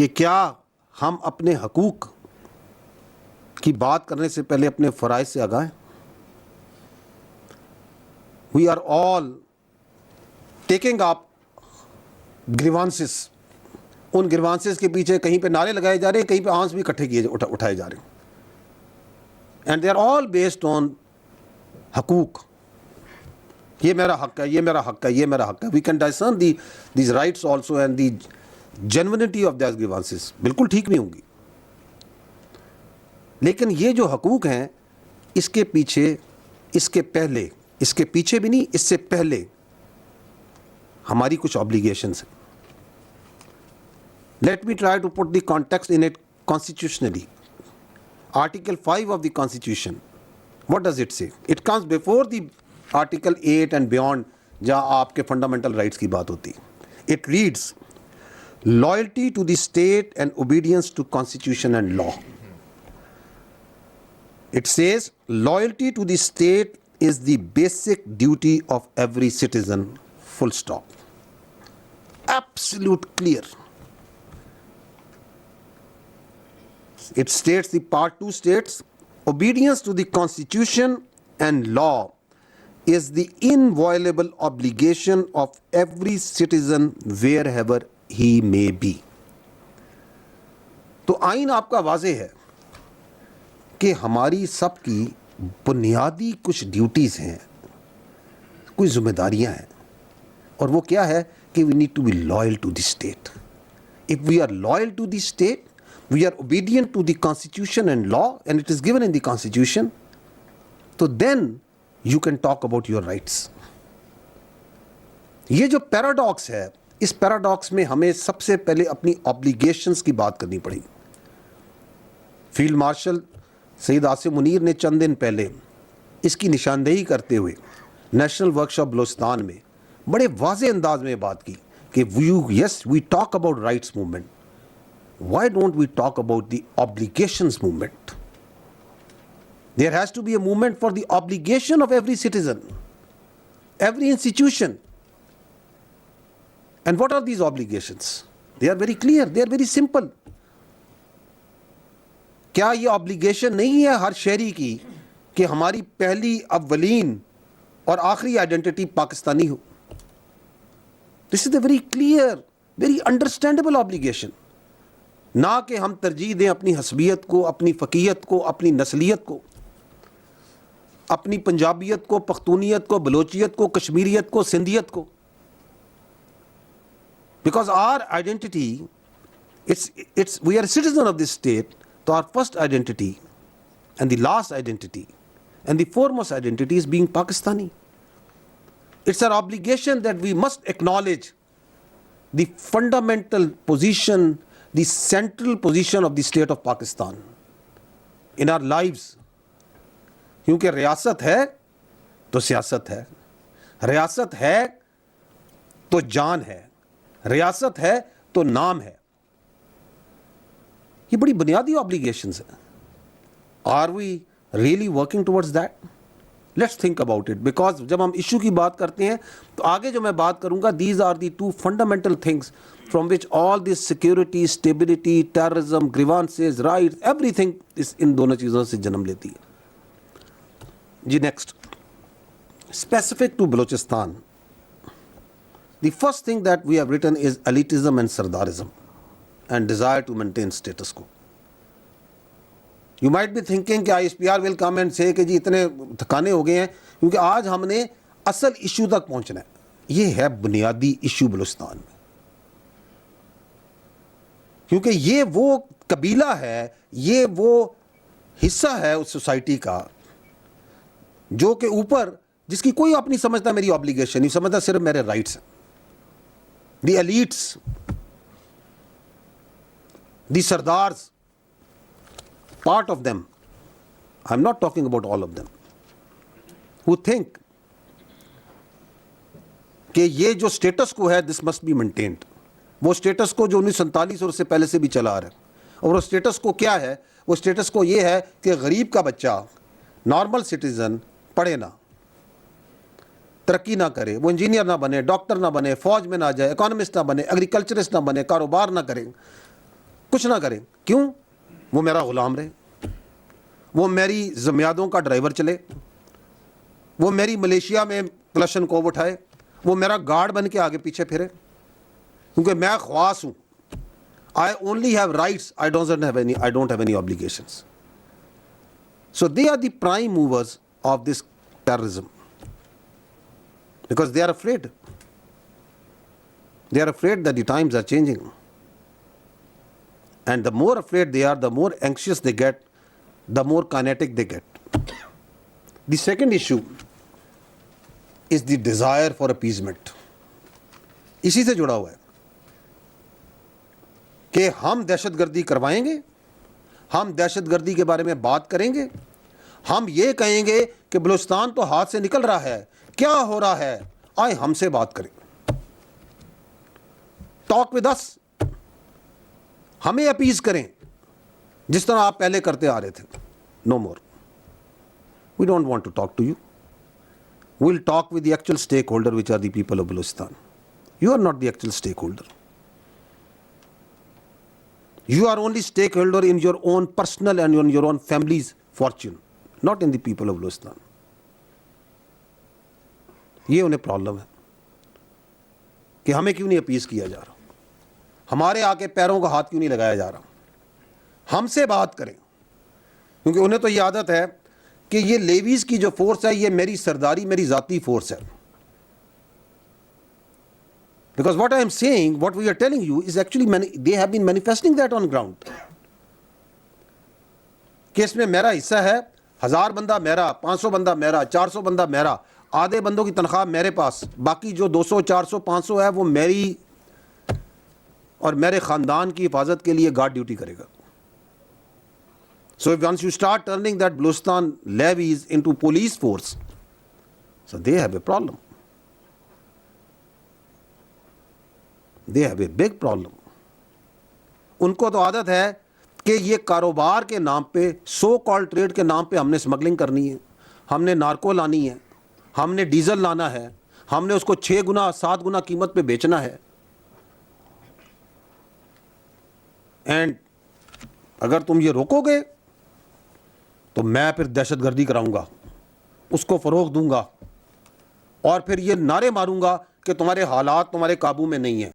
कि क्या हम अपने हकूक़ की बात करने से पहले अपने फ़राइज़ से आगाह हैं? We are all taking up grievances, उन ग्रीवांसेस के पीछे कहीं पे नारे लगाए जा रहे हैं, कहीं पे आंस भी इकट्ठे किए उठाए जा रहे हैं, and they are all based on हकूक़। ये मेरा हक है, ये मेरा हक है, ये मेरा हक है। We can discern these rights also and the genuineness of these grievances बिल्कुल ठीक नहीं होंगी, लेकिन ये जो हकूक़ हैं इसके पीछे, इसके पहले, इसके पीछे भी नहीं, इससे पहले हमारी कुछ ऑब्लिगेशंस हैं। Let me try to put the context in it constitutionally. Article 5 of the constitution, what does it say? It comes before the article 8 and beyond, जहाँ आपके फंडामेंटल राइट्स की बात होती है। It reads loyalty to the state and obedience to constitution and law. It says loyalty to the state is the basic duty of every citizen, full stop. Absolute clear. It states, the part 2 states, obedience to the constitution and law is the inviolable obligation of every citizen wherever he may be. तो आइन आपका वाज़ेह है कि हमारी सबकी बुनियादी कुछ duties हैं, कुछ जिम्मेदारियां हैं, और वो क्या है कि we need to be loyal to the state. If we are loyal to the state, we are obedient to the constitution and law and it is given in the constitution, तो then you can talk about your rights. ये जो paradox है, इस paradox में हमें सबसे पहले अपनी ऑब्लिगेशंस की बात करनी पड़ेगी। फील्ड मार्शल सईद आसिम मुनीर ने चंद दिन पहले इसकी निशानदेही करते हुए नेशनल वर्कशॉप बलूचिस्तान में बड़े वाज़े अंदाज में बात की कि we talk about rights movement, why don't we talk about the obligations movement? There has to be a movement for the obligation of every citizen, every institution. And what are these obligations? They are very clear, they are very simple. क्या ये obligation नहीं है हर शहरी की कि हमारी पहली, अव्वलीन और आखिरी आइडेंटिटी पाकिस्तानी हो? This is a very clear, very understandable obligation. ना कि हम तरजीह दें अपनी हसबियत को, अपनी फ़कीयत को, अपनी नस्लियत को, अपनी पंजाबियत को, पख्तूनियत को, बलोचियत को, कश्मीरियत को, सिंधियत को। Because our identity, it's we are a citizen of this state. So our first identity and the last identity and the foremost identity is being Pakistani. It's our obligation that we must acknowledge the fundamental position, the central position of the state of Pakistan in our lives. क्योंकि रियासत है तो सियासत है, रियासत है तो जान है, रियासत है तो नाम है। ये बड़ी बुनियादी ऑब्लिगेशंस हैं। Are we really working towards that? Let's think about it, because जब हम इशू की बात करते हैं तो आगे जो मैं बात करूंगा, these are the two fundamental things from which all this security, stability, terrorism, grievances, rights, everything इस इन दोनों चीज़ों से जन्म लेती है। जी next, specific to Balochistan, the first thing that we have written is elitism and sardarism and desire to maintain status quo. You might be thinking कि ISPR will come and say कि जी इतने थकाने हो गए हैं, क्योंकि आज हमने असल इशू तक पहुंचना है। ये है बुनियादी इशू बलूचिस्तान में, क्योंकि ये वो कबीला है, ये वो हिस्सा है उस सोसाइटी का जो के ऊपर, जिसकी कोई आप नहीं समझता मेरी ऑब्लिगेशन, नहीं समझता सिर्फ मेरे राइट्स हैं। The elites, the Sardars, part of them, I'm not talking about all of them, who think कि ये जो स्टेटस को है, दिस मस्ट बी मेंटेन्ड। वो स्टेटस को जो 1947 और उससे पहले से भी चला आ रहा है। और वो स्टेटस को क्या है? वो स्टेटस को ये है कि गरीब का बच्चा, नॉर्मल सिटीजन, पढ़े ना, तरक्की ना करे, वो इंजीनियर ना बने, डॉक्टर ना बने, फौज में ना जाए, इकोनॉमिस्ट ना बने, एग्रीकल्चरिस्ट ना बने, कारोबार ना करे, कुछ ना करें, क्यों? वो मेरा गुलाम रहे, वो मेरी ज़िम्मेदारों का ड्राइवर चले, वो मेरी मलेशिया में क्लशनकोव उठाए, वो मेरा गार्ड बन के आगे पीछे फिरे, क्योंकि मैं ख्वास हूँ। I only have rights, I don't have any obligations. So they are the prime movers of this terrorism, because they are afraid. They are afraid that the times are changing. And the more afraid they are, the more anxious they get, the more kinetic they get. The second issue is the desire for appeasement. इसी से जुड़ा हुआ है कि हम दहशतगर्दी करवाएंगे, हम दहशतगर्दी के बारे में बात करेंगे, हम ये कहेंगे कि बलूचिस्तान तो हाथ से निकल रहा है, क्या हो रहा है, आए हमसे बात करें, टॉक विद अस, हमें अपीज करें जिस तरह आप पहले करते आ रहे थे. No more, we don't want to talk to you. We'll talk with the actual stakeholder, which are the people of Balochistan. You are not the actual stakeholder. You are only stakeholder in your own personal and in your own family's fortune, not in the people of Balochistan. ये उन्हें problem है कि हमें क्यों नहीं appease किया जा रहा, हमारे आके पैरों का हाथ क्यों नहीं लगाया जा रहा. हमसे बात करें, क्योंकि उन्हें तो ये आदत है कि ये लेवीज की जो फोर्स है ये मेरी सरदारी, मेरी जाती फोर्स है. Because what I am saying, what we are telling you is actually they have been manifesting that on ground. कि इसमें मेरा हिस्सा है, 1000 बंदा मेरा, 500 बंदा मेरा, 400 बंदा मेरा, आधे बंदों की तनख्वाह मेरे पास, बाकी जो 200, 400, 500 है वो मेरी और मेरे ख़ानदान की हिफाजत के लिए गार्ड ड्यूटी करेगा. So once you start turning that Balochistan levies into police force, so they have a problem. They have a big problem. उनको तो आदत है कि ये कारोबार के नाम पे, सो कॉल्ड ट्रेड के नाम पे हमने स्मगलिंग करनी है, हमने नार्को लानी है, हमने डीजल लाना है, हमने उसको 6 गुना 7 गुना कीमत पे बेचना है. एंड अगर तुम ये रोकोगे तो मैं फिर दहशतगर्दी कराऊंगा, उसको फरोग दूंगा और फिर ये नारे मारूंगा कि तुम्हारे हालात तुम्हारे काबू में नहीं है.